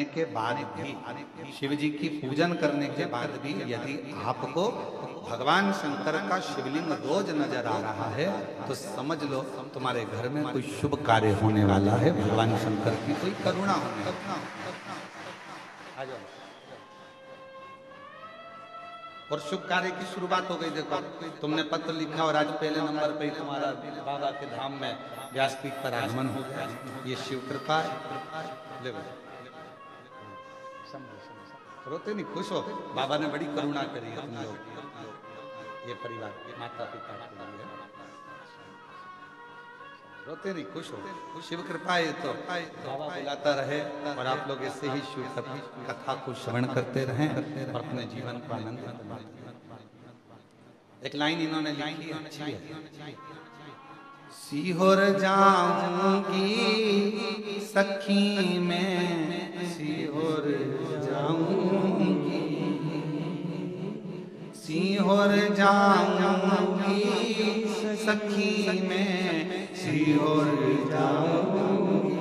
करने के बाद भी, शिव जी की पूजन करने के बाद भी यदि आपको भगवान शंकर का शिवलिंग रोज नजर आ रहा है तो समझ लो तुम्हारे घर में कोई शुभ कार्य होने वाला है, भगवान शंकर की कोई करुणा होने वाली है। और शुभ कार्य की शुरुआत हो गई। देखो तुमने पत्र लिखा और आज पहले नंबर पे ही तुम्हारा बाबा के धाम में व्यासपीठ पर आगमन हो गया। ये शिव कृपा है। ले रोते नहीं, खुश हो, बाबा ने बड़ी करुणा करी है तुम लोग, ये परिवार माता पिता के लिए। रोते नहीं, खुश हो, शिव कृपा है। तो बाबा बुलाता रहे और आप लोग ऐसे ही शिव कथा को श्रवण करते रहें और अपने जीवन को आनंद। एक लाइन इन्होंने लिखी है, अच्छी है। सीहोर जाऊंगी सखी में, सीहोर जाऊंगी, सीहोर जाऊंगी सखी में, सीहोर जाऊंगी।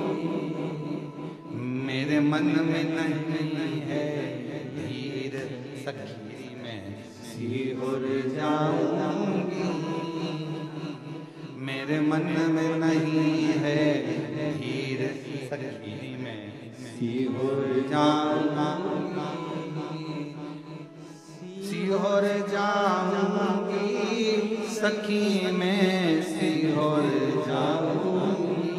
मेरे मन में नहीं है धीर सखी में, सीहोर जाऊंगी। मेरे मन में नहीं है धीर सखी में, सीहोर जाऊंगी, सीहोर जाऊंगी सखी में, सीहोर जाऊंगी,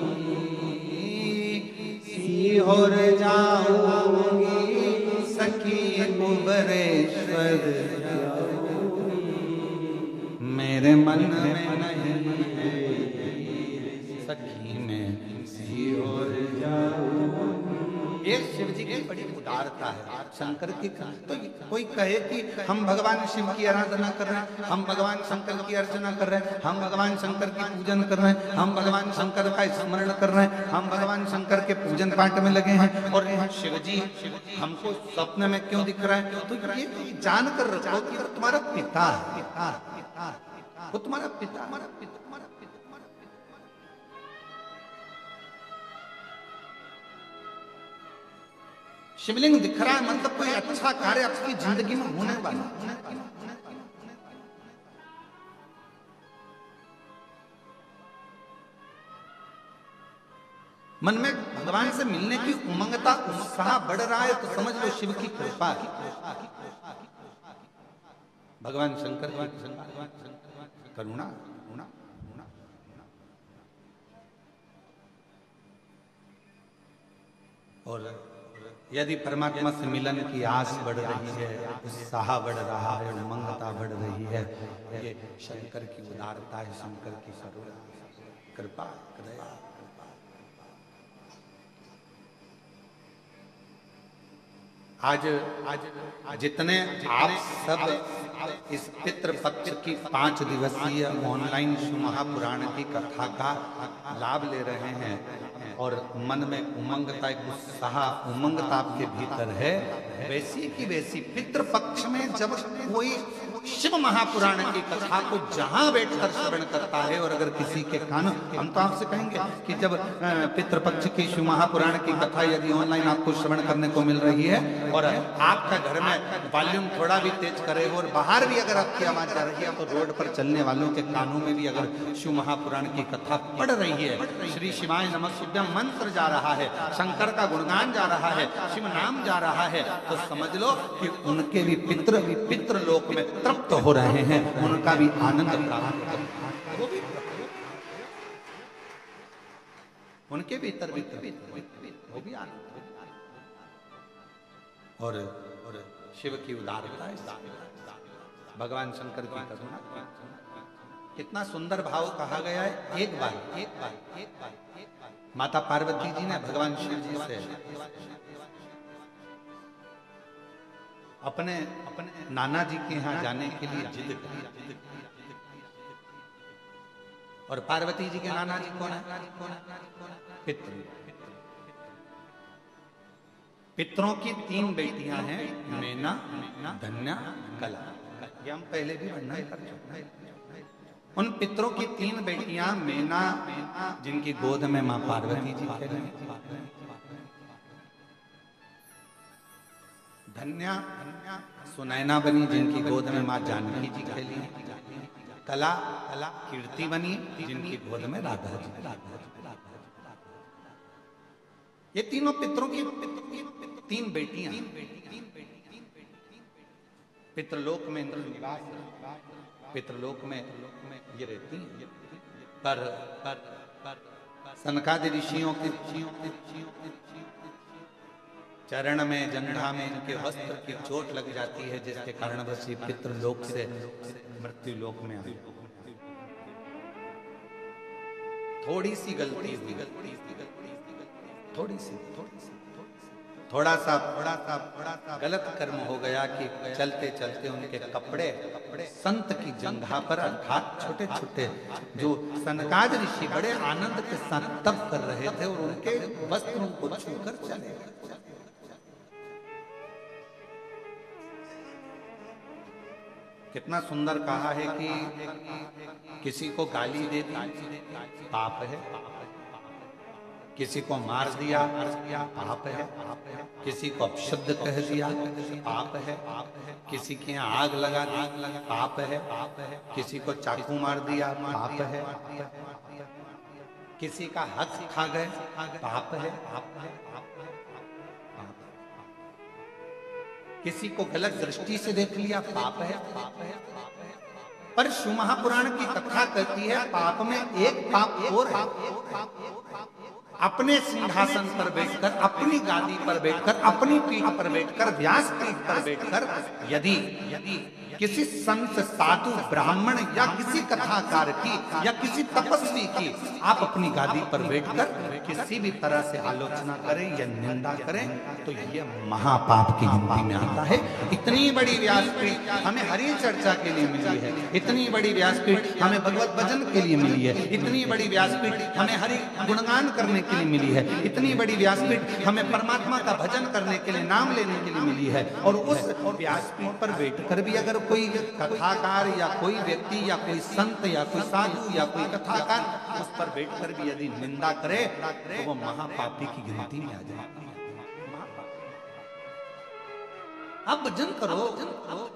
सीहोर जाऊंगी सखी कुबरेश्वर। मेरे मन में नहीं है सखी में, सीहोर जाऊंगी। ये शिव जी की बड़ी उदारता है, शंकर की। तो कोई कहे कि हम भगवान शिव की आराधना कर रहे हैं, हम भगवान शंकर की अर्चना कर रहे हैं, हम भगवान शंकर की पूजन कर रहे हैं, हम भगवान शंकर का स्मरण कर रहे हैं, हम भगवान शंकर के पूजन पाठ में लगे हैं, और शिव जी हमको स्वप्न में क्यों दिख रहा है? तो ये जान कर रखो कि तुम्हारा पिता है, वो तुम्हारा पिता, शिवलिंग दिख रहा है मतलब कोई अच्छा कार्य आपकी जिंदगी में होने वाला। मन में भगवान से मिलने की उमंगता, उत्साह बढ़ रहा है तो समझ लो शिव की कृपा है, भगवान शंकर की करुणा। और यदि परमात्मा से मिलन की आस बढ़ रही है, उत्साह बढ़ रहा है, उमंगता बढ़ रही है, ये शंकर की उदारता है, शंकर की कृपा। आज जितने आप सब इस पितृपक्ष की 5 दिवसीय ऑनलाइन शिव महापुराण की कथा का लाभ ले रहे हैं और मन में उमंगता, एक उत्साह, उमंगता आपके भीतर है, वैसी की वैसी पितृपक्ष में जब कोई शिव महापुराण की कथा को जहां बैठकर श्रवण करता है, और अगर किसी के कान, हम तो आपसे कहेंगे कि जब पितृपक्ष की शिव महापुराण की कथा यदि ऑनलाइन आपको श्रवण करने को मिल रही है और आपका घर में वॉल्यूम थोड़ा भी तेज करे और बाहर भी अगर आपकी आवाज जा रही है, तो रोड पर चलने वालों के कानों में भी अगर शिव महापुराण की कथा पढ़ रही है, श्री शिवाय नमः शिव्यम मंत्र जा रहा है, शंकर का गुणगान जा रहा है, शिव नाम जा रहा है, तो समझ लो कि उनके भी पितृ लोक में तृप्त हो रहे हैं, उनका भी आनंद प्राप्त, उनके भीतर वो भी आनंद। और शिव की उदारता है, भगवान शंकर की करुणा। कितना सुंदर भाव कहा गया है। एक बार माता पार्वती जी ने भगवान शिव जी से अपने नाना जी के यहाँ जाने के लिए जिद की, और पार्वती जी के नाना जी कौन है? पितरों की 3 बेटियां हैं, मैना, धन्या, कला। ये हम पहले भी वर्णन कर चुके हैं। उन पितरों की 3 बेटियां, मैना जिनकी गोद में मां पार्वती जी खेल रही, धन्या सुनैना बनी जिनकी गोद में माँ जानकी जी खेली। कला कीर्ति बनी जिनकी गोद में राधा जी। ये तीनों पितरों की तीन बेटियां पितृलोक में निवास, पितृलोक में ये रहती हैं। पर सनकादि ऋषियों के चरण में जंघा में इनके वस्त्र की चोट लग जाती है, जिसके कारण बस ये पितृलोक से मृत्यु लोक में आई। थोड़ी सी गलती हुई, थोड़ा सा गलत कर्म हो गया कि चलते चलते उनके कपड़े संत की जंघा पर, अर्थात छोटे छोटे जो सनकाद ऋषि बड़े आनंद के साथ तप कर रहे थे और उनके वस्त्रों को छूकर चले। कितना सुंदर कहा है कि किसी को गाली दे दी पाप है, किसी को मार दिया पाप है, किसी को अपशब्द कह दिया पाप है, किसी के यहाँ आग लगा दी पाप है, किसी को चाकू मार दिया पाप है, किसी का हक खा गए पाप है, किसी को गलत दृष्टि से देख लिया पाप है। पर शिव महापुराण की कथा कहती है पाप में एक पाप और है। अपने सिंहासन पर बैठकर, अपनी गादी पर बैठकर, अपनी पीठ पर बैठकर, व्यास पीठ पर बैठकर यदि किसी संत साधु ब्राह्मण या किसी कथाकार की या किसी तपस्वी की आप अपनी गादी पर बैठकर किसी भी तरह से आलोचना करें या निंदा करें तो यह महापाप की गिनती में आता है। इतनी बड़ी व्यासपीठ हमें हरि चर्चा के लिए मिली है, इतनी बड़ी व्यासपीठ हमें भगवत भजन के लिए मिली है, इतनी बड़ी व्यासपीठ हमें हरि गुणगान करने के लिए मिली है, इतनी बड़ी व्यासपीठ हमें परमात्मा का भजन करने के लिए, नाम लेने के लिए मिली है। और उस व्यासपीठ पर बैठकर भी अगर कोई कथाकार या कोई व्यक्ति या कोई संत या कोई साधु या कोई कथाकार उस पर बैठकर भी यदि निंदा करे तो वो महापापी की गिनती में आ जाए। आप भजन करो,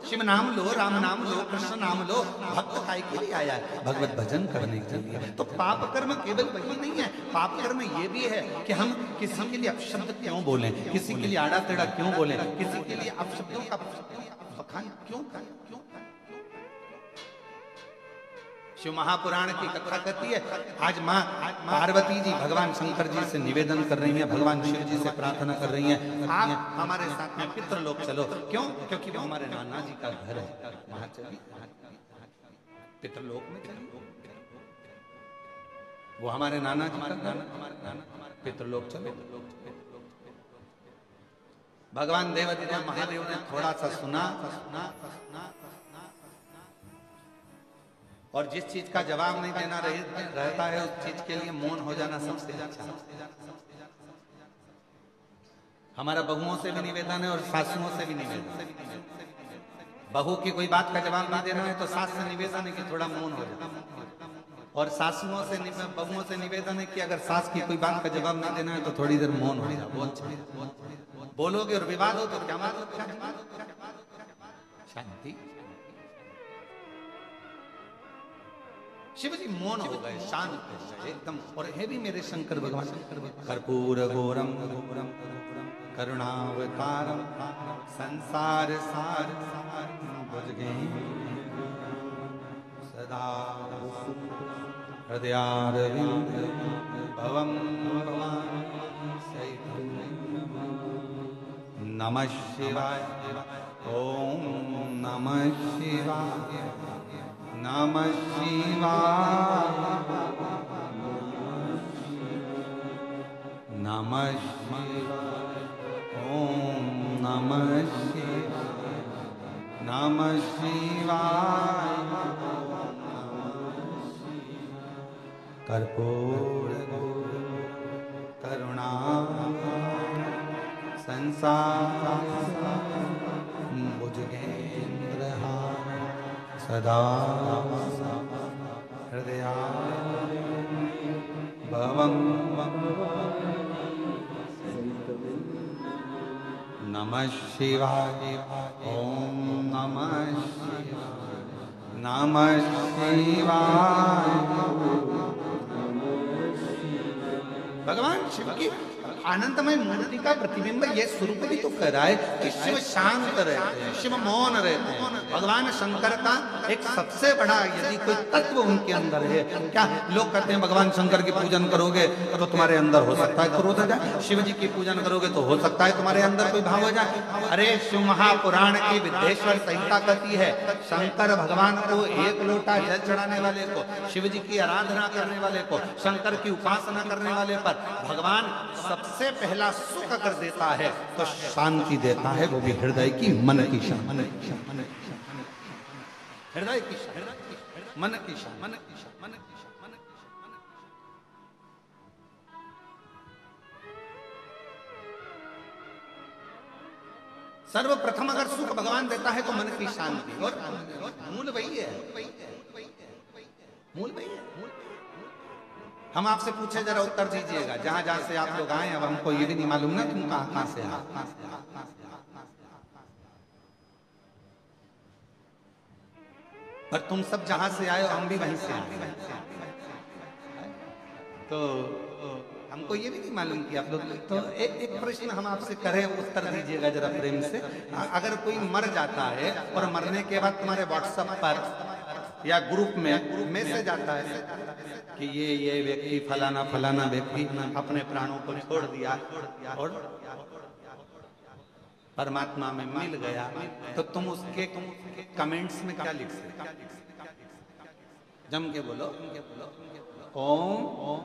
शिव नाम लो, राम नाम लो, कृष्ण नाम लो। भक्त काय के लिए आया है? भगवत भजन करने के लिए। तो पाप कर्म केवल वही नहीं है, पाप कर्म ये भी है कि हम किसी के लिए अपशब्द क्यों बोलें, किसी के लिए आड़ा टेढ़ा क्यों बोलें, किसी के लिए अपशब्दों का बखान क्यों करें। शिव महापुराण की कथा कहती है आज माँ पार्वती जी भगवान शंकर जी से निवेदन कर रही हैं, भगवान शिव जी से प्रार्थना कर रही हैं, आप हमारे साथ में पितृलोक चलो। क्यों? क्योंकि वो हमारे नाना जी का घर है, वहां चलिए, पितृलोक में चलिए। वो हमारे नाना जी का घर, पितृलोक चलो। भगवान देवाधिदेव महादेव ने थोड़ा सा सुना और जिस चीज का जवाब नहीं देना रहता है उस चीज के लिए मौन हो जाना सबसे अच्छा। हमारा बहुओं से भी निवेदन है और सासुओं से भी निवेदन है। बहू की कोई बात का जवाब नहीं देना है तो सास से निवेदन है कि थोड़ा मौन हो जाए, और सासुओं से बहुओं से निवेदन है कि अगर सास की कोई बात का जवाब नहीं देना है तो थोड़ी देर मौन हो जाए। बहुत बोलोगे और विवाद हो तो क्या मतलब? शांति। शिव जी मौन हो गए, शांत हो गए एकदम। और है भी मेरे शंकर भगवान कर्पूर गौरम करुणावतारम संसार सार सदा हृदयारविंद भवम नमः शिवाय। ओम नमः शिवाय, नमः शिवाय, नमः शिवाय। ओम नमः शिवाय, नमः शिवाय। कर्पूर करुणा संसार भुजगेन्द्र सदा हृदया भवम नमः शिवाय, ओम नमः शिवाय, नमः शिवाय। भगवान शिव की आनंदमय मूर्ति का प्रतिबिंब ये स्वरूप भी तो कह रहा है कि शिव शांत रहते हैं, शिव मौन रहते हैं। भगवान शंकर का एक सबसे बड़ा यदि कोई तत्व उनके अंदर है, क्या लोग कहते हैं भगवान शंकर की पूजन करोगे तो तुम्हारे अंदर हो सकता है क्रोध आ जाए, शिव जी की पूजन करोगे तो हो सकता है तुम्हारे अंदर कोई भाव हो जाए। अरे शिव महापुराण की विद्येश्वर संहिता कहती है, शंकर भगवान को एक लोटा जल चढ़ाने वाले को, शिव जी की आराधना करने वाले को, शंकर की उपासना करने वाले पर भगवान सबसे पहला सुख कर देता है तो शांति देता है, वो भी हृदय की, मन की शांति, हृदय की शांति, मन की शांति, मन की शांति, मन की शांति। सर्वप्रथम अगर सुख भगवान देता है तो मन की शांति, और मूल वही है, मूल वही है। हम आपसे पूछे, जरा उत्तर दीजिएगा, जहां जहां से आप लोग आए, अब हमको ये भी नहीं मालूम ना तुम कहां से आए, पर तुम सब जहां से आए हम भी वहीं से आए, तो हमको ये भी नहीं मालूम कि आप लोग। तो एक प्रश्न हम आपसे करें, उत्तर दीजिएगा जरा प्रेम से। अगर कोई मर जाता है और मरने के बाद तुम्हारे व्हाट्सएप पर या ग्रुप में मैसेज आता है कि ये व्यक्ति फलाना फलाना व्यक्ति अपने प्राणों को छोड़ दिया और परमात्मा में मिल गया, तो तुम उसके कमेंट्स में क्या लिख सकते? जम के बोलो, ओम ओम